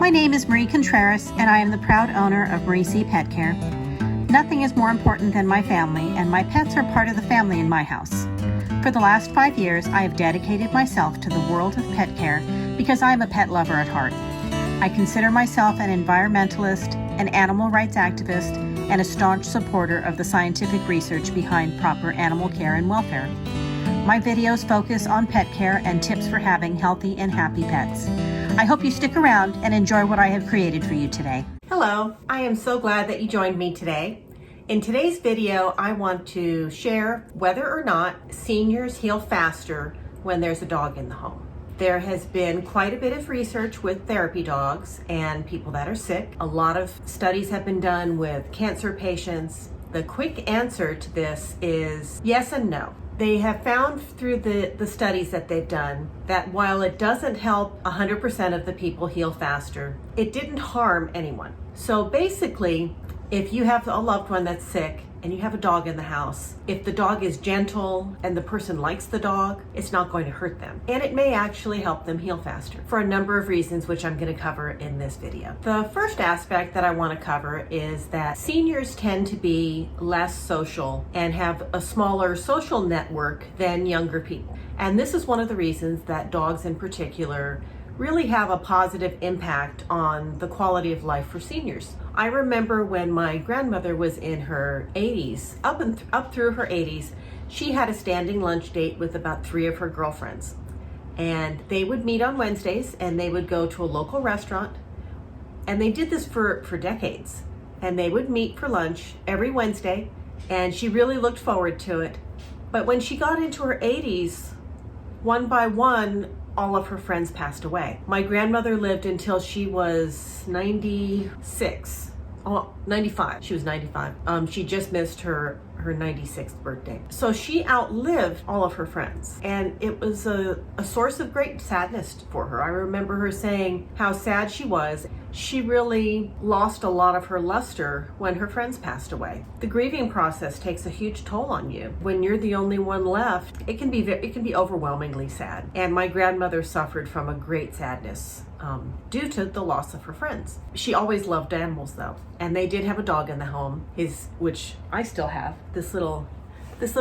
My name is Marie Contreras, and I am the proud owner of Marie C. Pet Care. Nothing is more important than my family, and my pets are part of the family in my house. For the last 5 years, I have dedicated myself to the world of pet care because I am a pet lover at heart. I consider myself an environmentalist, an animal rights activist, and a staunch supporter of the scientific research behind proper animal care and welfare. My videos focus on pet care and tips for having healthy and happy pets. I hope you stick around and enjoy what I have created for you today. Hello, I am so glad that you joined me today. In today's video, I want to share whether or not seniors heal faster when there's a dog in the home. There has been quite a bit of research with therapy dogs and people that are sick. A lot of studies have been done with cancer patients. The quick answer to this is yes and no. They have found through the studies that they've done that while it doesn't help 100% of the people heal faster, it didn't harm anyone. So basically, if you have a loved one that's sick and you have a dog in the house, if the dog is gentle and the person likes the dog, it's not going to hurt them. And it may actually help them heal faster for a number of reasons, which I'm going to cover in this video. The first aspect that I want to cover is that seniors tend to be less social and have a smaller social network than younger people. And this is one of the reasons that dogs in particular really have a positive impact on the quality of life for seniors. I remember when my grandmother was in her 80s, up through her 80s, she had a standing lunch date with about 3 of her girlfriends. And they would meet on Wednesdays and they would go to a local restaurant. And they did this for decades. And they would meet for lunch every Wednesday, and she really looked forward to it. But when she got into her 80s, one by one, all of her friends passed away. My grandmother lived until she was 96. Oh, 95. She was 95. She just missed her 96th birthday. So she outlived all of her friends. And it was a source of great sadness for her. I remember her saying how sad she was. She really lost a lot of her luster when her friends passed away. The grieving process takes a huge toll on you. When you're the only one left, it can be overwhelmingly sad. And my grandmother suffered from a great sadness due to the loss of her friends. She always loved animals though, and they did have a dog in the home, which I still have. This little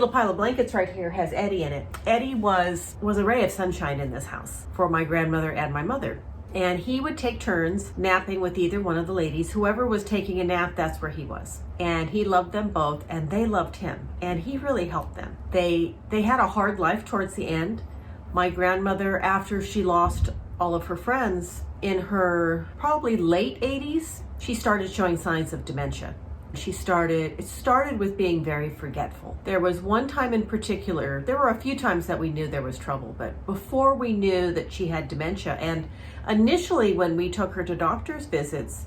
pile of blankets right here has Eddie in it. Eddie was a ray of sunshine in this house for my grandmother and my mother. And he would take turns napping with either one of the ladies. Whoever was taking a nap, that's where he was. And he loved them both, and they loved him. And he really helped them. They had a hard life towards the end. My grandmother, after she lost all of her friends, in her probably late 80s, she started showing signs of dementia. It started with being very forgetful. There was one time in particular, there were a few times that we knew there was trouble, but before we knew that she had dementia, and initially when we took her to doctor's visits,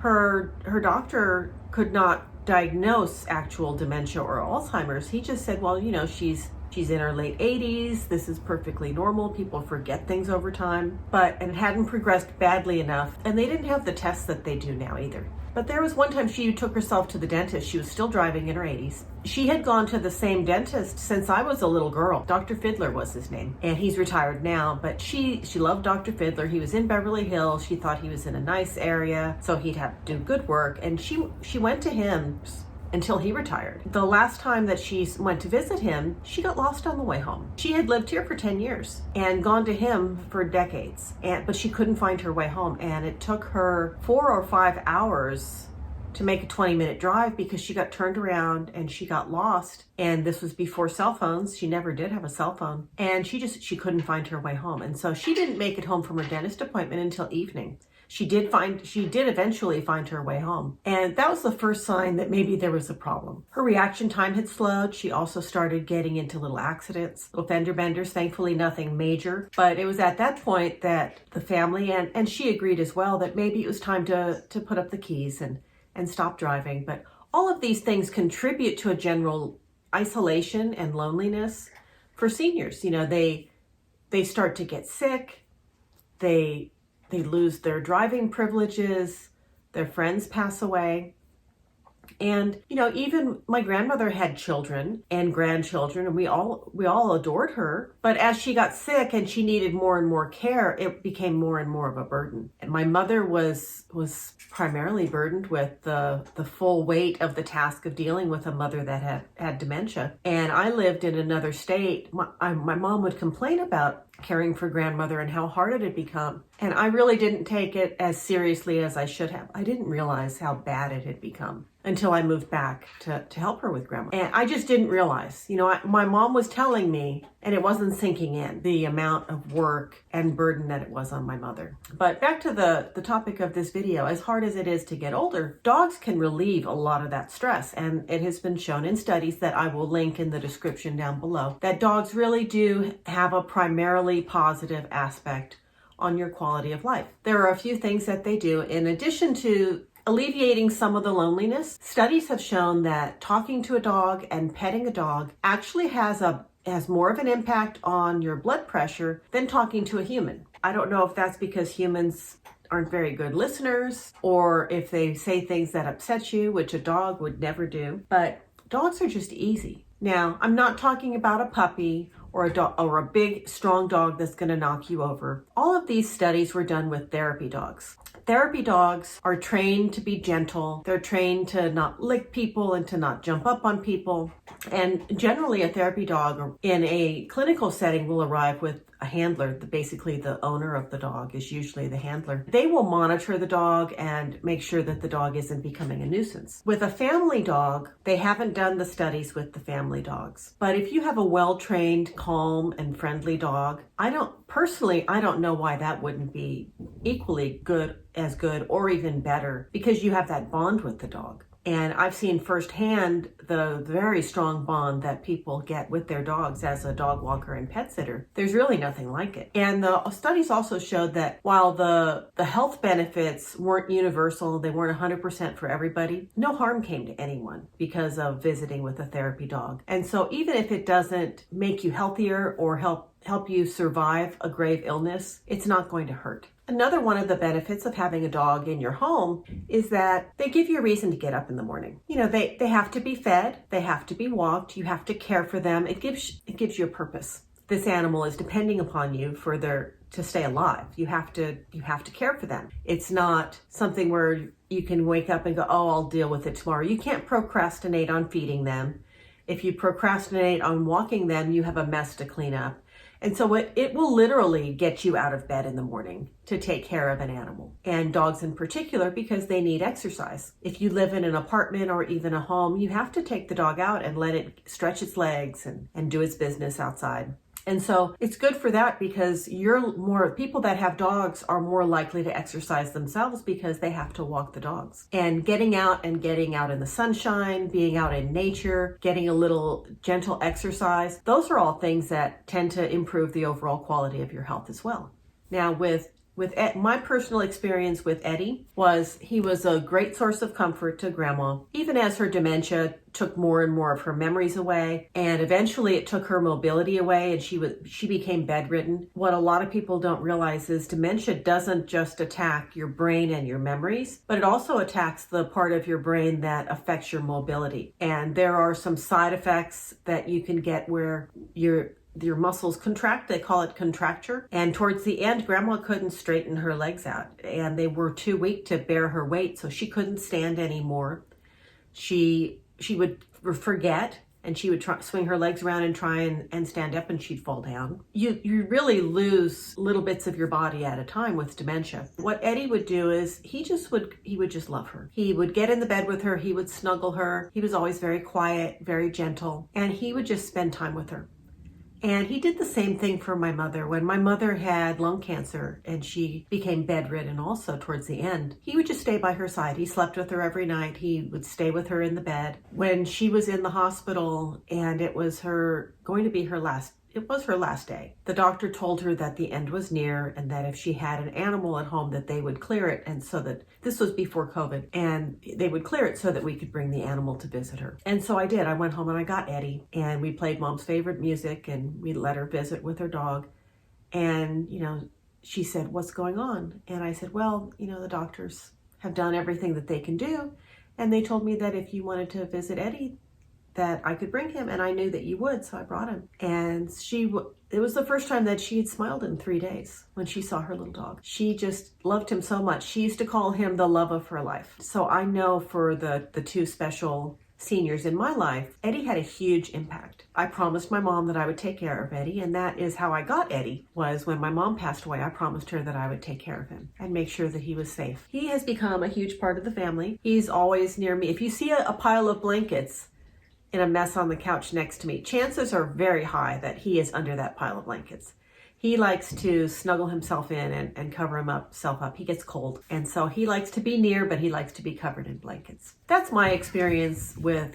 her doctor could not diagnose actual dementia or Alzheimer's. He just said, well, she's in her late 80s. This is perfectly normal. People forget things over time, and it hadn't progressed badly enough. And they didn't have the tests that they do now either. But there was one time she took herself to the dentist. She was still driving in her 80s. She had gone to the same dentist since I was a little girl. Dr. Fiddler was his name, and he's retired now, but she loved Dr. Fiddler. He was in Beverly Hills. She thought he was in a nice area, so he'd have to do good work. And she went to him until he retired. The last time that she went to visit him, she got lost on the way home. She had lived here for 10 years and gone to him for decades, but she couldn't find her way home. And it took her 4 or 5 hours to make a 20-minute drive because she got turned around and she got lost. And this was before cell phones. She never did have a cell phone. And she couldn't find her way home. And so she didn't make it home from her dentist appointment until evening. She did eventually find her way home. And that was the first sign that maybe there was a problem. Her reaction time had slowed. She also started getting into little accidents, little fender benders, thankfully nothing major. But it was at that point that the family and she agreed as well that maybe it was time to put up the keys and stop driving. But all of these things contribute to a general isolation and loneliness for seniors. They start to get sick. They lose their driving privileges, their friends pass away, And, even my grandmother had children and grandchildren, and we all adored her. But as she got sick and she needed more and more care, it became more and more of a burden. And my mother was primarily burdened with the full weight of the task of dealing with a mother that had dementia. And I lived in another state. My mom would complain about caring for grandmother and how hard it had become. And I really didn't take it as seriously as I should have. I didn't realize how bad it had become until I moved back to help her with grandma. And I just didn't realize, my mom was telling me, and it wasn't sinking in, the amount of work and burden that it was on my mother. But back to the topic of this video, as hard as it is to get older, dogs can relieve a lot of that stress. And it has been shown in studies that I will link in the description down below, that dogs really do have a primarily positive aspect on your quality of life. There are a few things that they do. In addition to alleviating some of the loneliness, studies have shown that talking to a dog and petting a dog actually has more of an impact on your blood pressure than talking to a human. I don't know if that's because humans aren't very good listeners, or if they say things that upset you, which a dog would never do, but dogs are just easy. Now, I'm not talking about a puppy or a big, strong dog that's going to knock you over. All of these studies were done with therapy dogs. Therapy dogs are trained to be gentle. They're trained to not lick people and to not jump up on people. And generally, a therapy dog in a clinical setting will arrive with a handler. Basically, the owner of the dog is usually the handler. They will monitor the dog and make sure that the dog isn't becoming a nuisance. With a family dog, they haven't done the studies with the family dogs. But if you have a well-trained, calm, and friendly dog, I don't know why that wouldn't be equally good or even better, because you have that bond with the dog. And I've seen firsthand the very strong bond that people get with their dogs as a dog walker and pet sitter. There's really nothing like it. And the studies also showed that while the health benefits weren't universal, they weren't 100% for everybody, no harm came to anyone because of visiting with a therapy dog. And so even if it doesn't make you healthier or help you survive a grave illness, it's not going to hurt. Another one of the benefits of having a dog in your home is that they give you a reason to get up in the morning. They have to be fed, they have to be walked, you have to care for them. It gives you a purpose. This animal is depending upon you to stay alive. You have to care for them. It's not something where you can wake up and go, oh, I'll deal with it tomorrow. You can't procrastinate on feeding them. If you procrastinate on walking them, you have a mess to clean up. And so it will literally get you out of bed in the morning to take care of an animal, and dogs in particular, because they need exercise. If you live in an apartment or even a home, you have to take the dog out and let it stretch its legs and do its business outside. And so it's good for that, because people that have dogs are more likely to exercise themselves because they have to walk the dogs. And getting out in the sunshine, being out in nature, getting a little gentle exercise, those are all things that tend to improve the overall quality of your health as well. Now, with my personal experience with Eddie he was a great source of comfort to Grandma, even as her dementia took more and more of her memories away, and eventually it took her mobility away, and she became bedridden. What a lot of people don't realize is dementia doesn't just attack your brain and your memories, but it also attacks the part of your brain that affects your mobility. And there are some side effects that you can get where your muscles contract. They call it contracture. And towards the end, Grandma couldn't straighten her legs out, and they were too weak to bear her weight, so she couldn't stand anymore. She would forget, and she would swing her legs around and try and stand up, and she'd fall down. You really lose little bits of your body at a time with dementia. What Eddie would do is he would just love her. He would get in the bed with her. He would snuggle her. He was always very quiet, very gentle, and he would just spend time with her. And he did the same thing for my mother. When my mother had lung cancer and she became bedridden also towards the end, he would just stay by her side. He slept with her every night. He would stay with her in the bed. When she was in the hospital and it was her last day, the doctor told her that the end was near, and that if she had an animal at home that they would clear it, and so that this was before COVID, and they would clear it so that we could bring the animal to visit her. And so I did. I went home and I got Eddie, and we played Mom's favorite music, and we let her visit with her dog. And she said, "What's going on?" And I said, "Well, the doctors have done everything that they can do, And they told me that if you wanted to visit Eddie, that I could bring him, and I knew that you would, so I brought him. And it was the first time that she had smiled in 3 days when she saw her little dog. She just loved him so much. She used to call him the love of her life. So I know for the two special seniors in my life, Eddie had a huge impact. I promised my mom that I would take care of Eddie, and that is how I got Eddie, was when my mom passed away. I promised her that I would take care of him and make sure that he was safe. He has become a huge part of the family. He's always near me. If you see a pile of blankets in a mess on the couch next to me, chances are very high that he is under that pile of blankets. He likes to snuggle himself in and cover himself up. He gets cold. And so he likes to be near, but he likes to be covered in blankets. That's my experience with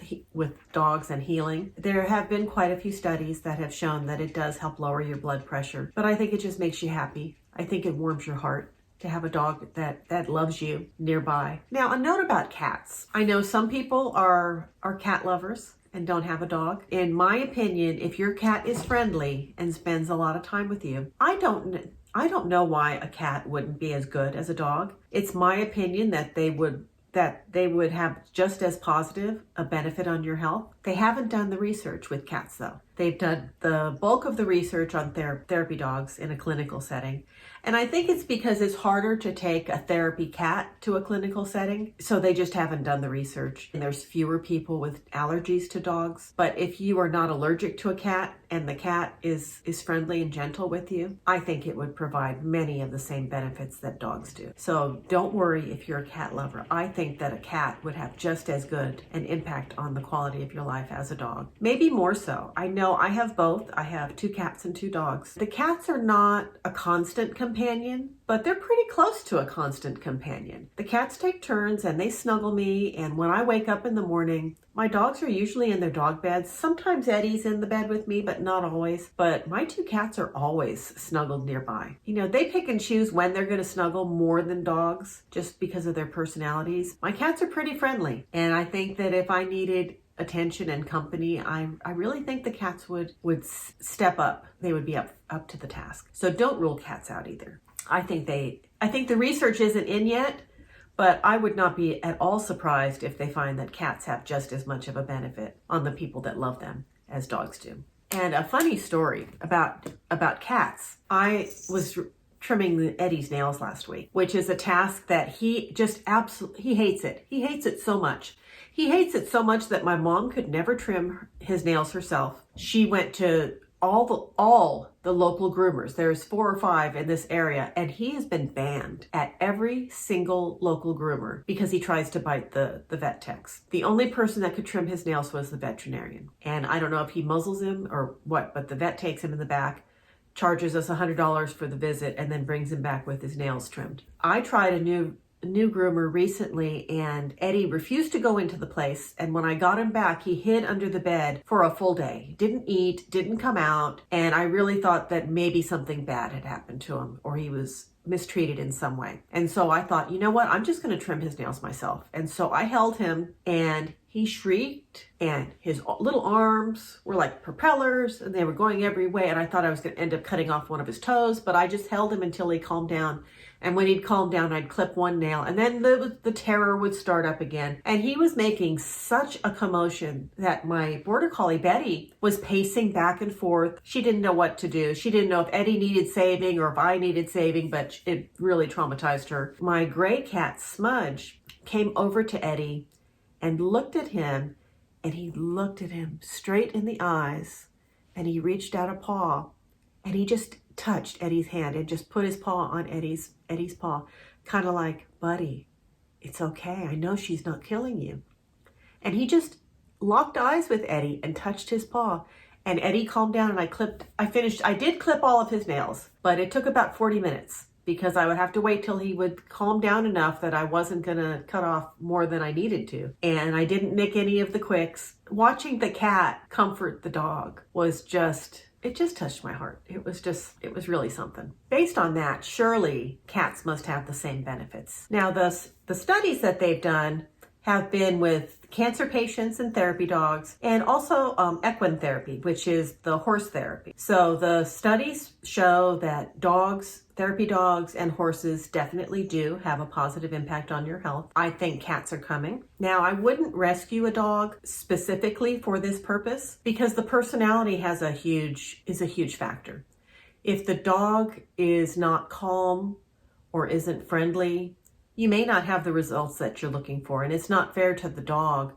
dogs and healing. There have been quite a few studies that have shown that it does help lower your blood pressure, but I think it just makes you happy. I think it warms your heart to have a dog that loves you nearby. Now, a note about cats. I know some people are cat lovers and don't have a dog. In my opinion, if your cat is friendly and spends a lot of time with you, I don't know why a cat wouldn't be as good as a dog. It's my opinion that they would have just as positive a benefit on your health. They haven't done the research with cats though. They've done the bulk of the research on therapy dogs in a clinical setting. And I think it's because it's harder to take a therapy cat to a clinical setting. So they just haven't done the research. And there's fewer people with allergies to dogs. But if you are not allergic to a cat and the cat is friendly and gentle with you, I think it would provide many of the same benefits that dogs do. So don't worry if you're a cat lover. I think that a cat would have just as good an impact on the quality of your life as a dog. Maybe more so. I know I have both. I have 2 cats and 2 dogs. The cats are not a constant companion, but they're pretty close to a constant companion. The cats take turns and they snuggle me, and when I wake up in the morning, my dogs are usually in their dog beds. Sometimes Eddie's in the bed with me, but not always. But my 2 cats are always snuggled nearby. You know, they pick and choose when they're going to snuggle more than dogs just because of their personalities. My cats are pretty friendly, and I think that if I needed attention and company, I really think the cats would step up. They would be up to the task. So don't rule cats out either. I think the research isn't in yet, but I would not be at all surprised if they find that cats have just as much of a benefit on the people that love them as dogs do. And a funny story about cats. I was trimming Eddie's nails last week, which is a task that he just he hates it. He hates it so much. He hates it so much that my mom could never trim his nails herself. She went to all the local groomers. There's 4 or 5 in this area, and he has been banned at every single local groomer because he tries to bite the vet techs. The only person that could trim his nails was the veterinarian. And I don't know if he muzzles him or what, but the vet takes him in the back, charges us $100 for the visit, and then brings him back with his nails trimmed. I tried a new groomer recently, and Eddie refused to go into the place, and when I got him back, he hid under the bed for a full day. He didn't eat, didn't come out, and I really thought that maybe something bad had happened to him, or he was mistreated in some way. And so I thought, you know what, I'm just going to trim his nails myself. And so I held him, and he shrieked, and his little arms were like propellers, and they were going every way, and I thought I was going to end up cutting off one of his toes, but I just held him until he calmed down. And when he'd calm down, I'd clip one nail, and then the terror would start up again. And he was making such a commotion that my border collie, Betty, was pacing back and forth. She didn't know what to do. She didn't know if Eddie needed saving or if I needed saving, but it really traumatized her. My gray cat, Smudge, came over to Eddie and looked at him, and he looked at him straight in the eyes, and he reached out a paw, and he just touched Eddie's hand and just put his paw on Eddie's paw, kind of like, buddy, it's okay. I know she's not killing you. And he just locked eyes with Eddie and touched his paw. And Eddie calmed down, and I did clip all of his nails, but it took about 40 minutes because I would have to wait till he would calm down enough that I wasn't going to cut off more than I needed to. And I didn't nick any of the quicks. Watching the cat comfort the dog was it just touched my heart. It was really something. Based on that, surely cats must have the same benefits. Now, the studies that they've done have been with cancer patients and therapy dogs, and also equine therapy, which is the horse therapy. So the studies show that dogs, therapy dogs, and horses definitely do have a positive impact on your health. I think cats are coming. Now, I wouldn't rescue a dog specifically for this purpose because the personality is a huge factor. If the dog is not calm or isn't friendly, you may not have the results that you're looking for. And it's not fair to the dog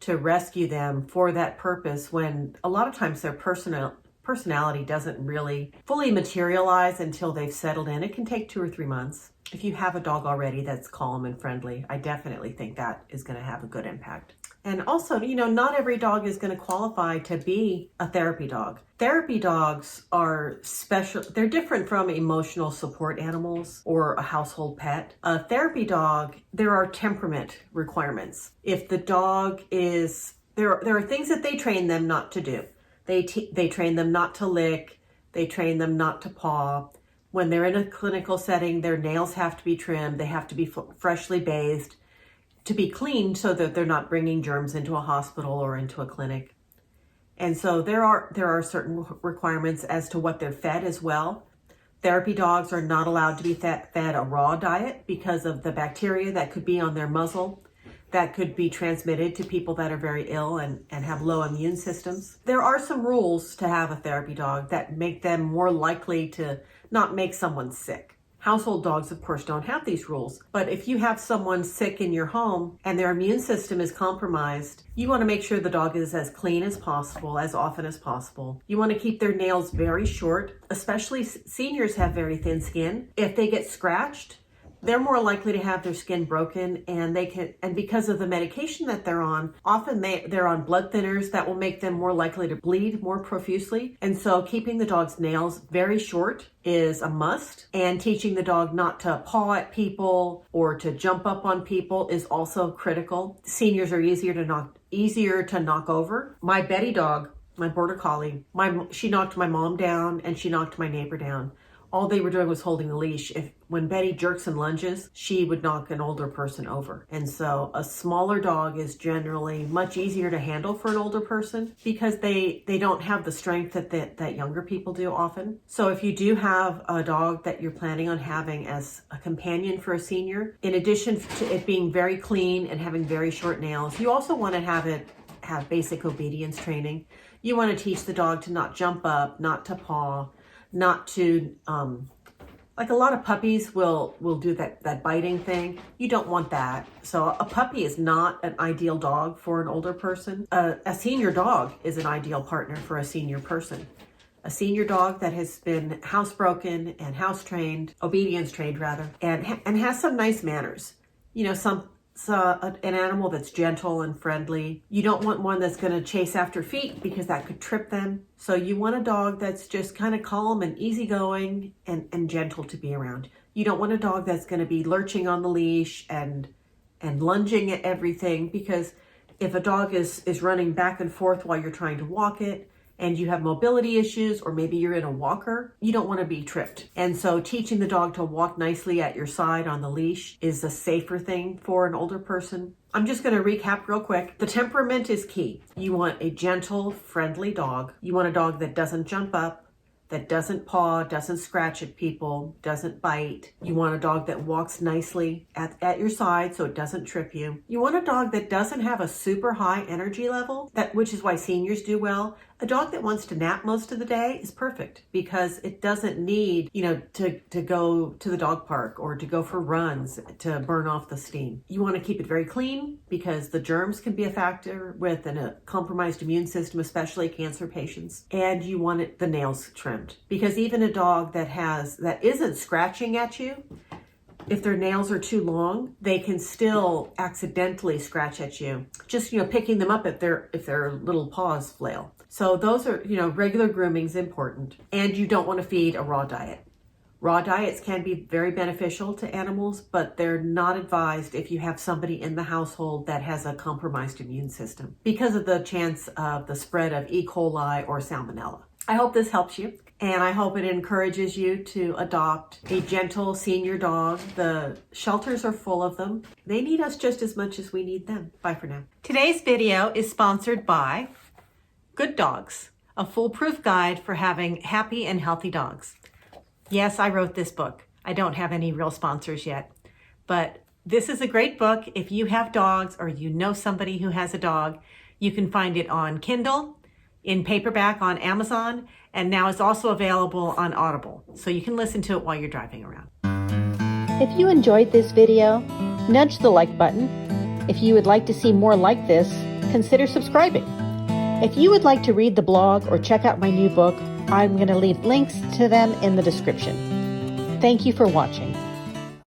to rescue them for that purpose when a lot of times their personality doesn't really fully materialize until they've settled in. It can take 2 or 3 months. If you have a dog already that's calm and friendly, I definitely think that is going to have a good impact. And also, not every dog is going to qualify to be a therapy dog. Therapy dogs are special. They're different from emotional support animals or a household pet. A therapy dog, there are temperament requirements. If the dog is, there are things that they train them not to do. They train them not to lick. They train them not to paw. When they're in a clinical setting, their nails have to be trimmed. They have to be freshly bathed to be cleaned so that they're not bringing germs into a hospital or into a clinic. And so there are certain requirements as to what they're fed as well. Therapy dogs are not allowed to be fed a raw diet because of the bacteria that could be on their muzzle that could be transmitted to people that are very ill and have low immune systems. There are some rules to have a therapy dog that make them more likely to not make someone sick. Household dogs, of course, don't have these rules. But if you have someone sick in your home and their immune system is compromised, you want to make sure the dog is as clean as possible, as often as possible. You want to keep their nails very short, especially seniors have very thin skin. If they get scratched, they're more likely to have their skin broken, and because of the medication that they're on, often they're on blood thinners that will make them more likely to bleed more profusely. And so keeping the dog's nails very short is a must, and teaching the dog not to paw at people or to jump up on people is also critical. Seniors are easier to knock over. My Betty dog, my border collie, she knocked my mom down and she knocked my neighbor down. All they were doing was holding the leash. When Betty jerks and lunges, she would knock an older person over. And so a smaller dog is generally much easier to handle for an older person because they don't have the strength that younger people do often. So if you do have a dog that you're planning on having as a companion for a senior, in addition to it being very clean and having very short nails, you also want to have basic obedience training. You want to teach the dog to not jump up, not to paw, not to, like a lot of puppies will do that biting thing. You don't want that. So a puppy is not an ideal dog for an older person. A senior dog is an ideal partner for a senior person. A senior dog that has been housebroken and obedience trained rather, and has some nice manners. An animal that's gentle and friendly. You don't want one that's going to chase after feet because that could trip them. So you want a dog that's just kind of calm and easygoing and gentle to be around. You don't want a dog that's going to be lurching on the leash and lunging at everything, because if a dog is running back and forth while you're trying to walk it, and you have mobility issues, or maybe you're in a walker, you don't want to be tripped. And so teaching the dog to walk nicely at your side on the leash is a safer thing for an older person. I'm just going to recap real quick. The temperament is key. You want a gentle, friendly dog. You want a dog that doesn't jump up, that doesn't paw, doesn't scratch at people, doesn't bite. You want a dog that walks nicely at your side so it doesn't trip you. You want a dog that doesn't have a super high energy level, which is why seniors do well. A dog that wants to nap most of the day is perfect because it doesn't need, to go to the dog park or to go for runs to burn off the steam. You want to keep it very clean because the germs can be a factor with a compromised immune system, especially cancer patients. And you want the nails trimmed because even a dog that isn't scratching at you, if their nails are too long, they can still accidentally scratch at you. Just, picking them up if their little paws flail. So those are, regular grooming is important. And you don't want to feed a raw diet. Raw diets can be very beneficial to animals, but they're not advised if you have somebody in the household that has a compromised immune system because of the chance of the spread of E. coli or salmonella. I hope this helps you. And I hope it encourages you to adopt a gentle senior dog. The shelters are full of them. They need us just as much as we need them. Bye for now. Today's video is sponsored by Good Dogs, a foolproof guide for having happy and healthy dogs. Yes, I wrote this book. I don't have any real sponsors yet, but this is a great book. If you have dogs or you know somebody who has a dog, you can find it on Kindle, in paperback on Amazon, and now it's also available on Audible, so you can listen to it while you're driving around. If you enjoyed this video, nudge the like button. If you would like to see more like this, consider subscribing. If you would like to read the blog or check out my new book, I'm going to leave links to them in the description. Thank you for watching.